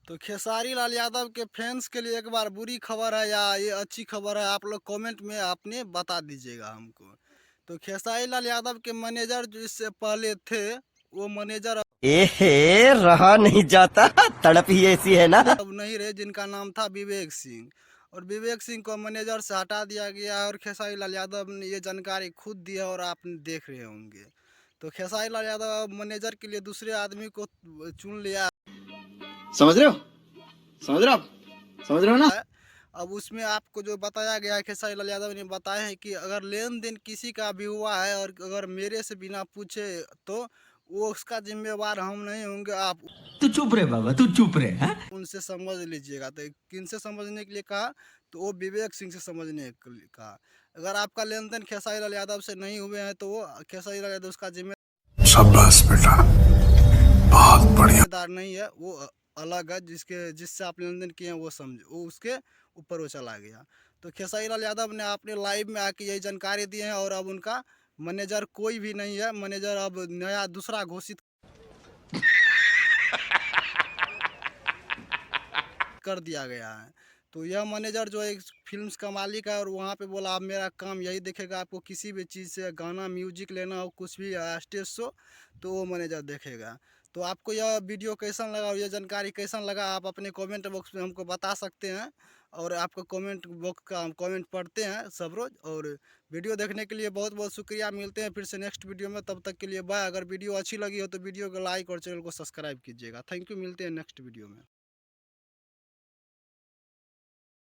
तो खेसारी लाल यादव के फैंस के लिए एक बार बुरी खबर है या ये अच्छी खबर है, आप लोग कमेंट में आपने बता दीजिएगा हमको। तो खेसारी लाल यादव के मैनेजर जो इससे पहले थे, वो मैनेजर एहे रहा नहीं जाता, तड़प ही ऐसी है ना। अब नहीं रहे, जिनका नाम था विवेक सिंह। और विवेक सिंह को मैनेजर से हटा दिया गया है और खेसारी लाल यादव ने ये जानकारी खुद दी है और आप देख रहे होंगे। तो खेसारी लाल यादव अब मैनेजर के लिए दूसरे आदमी को चुन लिया समझ रहे हो समझ रहे हो आप समझ रहे हो ना। है। अब उसमें आपको जो बताया गया है, खेसारी लाल यादव ने बताया है कि अगर लेन देन किसी का भी हुआ है और अगर मेरे से बिना पूछे, तो वो उसका जिम्मेवार हम नहीं होंगे, आप तू चुप रहे बाबा, तू चुप रहे हैं। उनसे समझ लीजिएगा। तो किन से समझने के लिए कहा? तो वो विवेक सिंह से समझने के लिए कहा। अगर आपका लेन देन खेसारी लाल यादव से नहीं हुए हैं, तो वो खेसारी लाल यादव उसका शाबाश बेटा, बहुत बढ़िया। जिम्मेदार नहीं है, वो अलग है। जिससे आप लेन देन किए हैं वो समझ, वो उसके ऊपर वो चला गया। तो खेसारी लाल यादव ने अपने लाइव में आके यही जानकारी दी है और अब उनका मैनेजर कोई भी नहीं है। मैनेजर अब नया दूसरा घोषित कर दिया गया है। तो यह मैनेजर जो एक फिल्म्स का मालिक है और वहाँ पे बोला, आप मेरा काम यही देखेगा, आपको किसी भी चीज़ से गाना म्यूजिक लेना हो, कुछ भी स्टेज शो, तो वो मैनेजर देखेगा। तो आपको यह वीडियो कैसा लगा और यह जानकारी कैसा लगा, आप अपने कमेंट बॉक्स में हमको बता सकते हैं। और आपको कमेंट बॉक्स का हम कमेंट पढ़ते हैं सब रोज़। और वीडियो देखने के लिए बहुत बहुत शुक्रिया। मिलते हैं फिर से नेक्स्ट वीडियो में, तब तक के लिए बाय। अगर वीडियो अच्छी लगी हो तो वीडियो को लाइक और चैनल को सब्सक्राइब कीजिएगा। थैंक यू, मिलते हैं नेक्स्ट वीडियो में।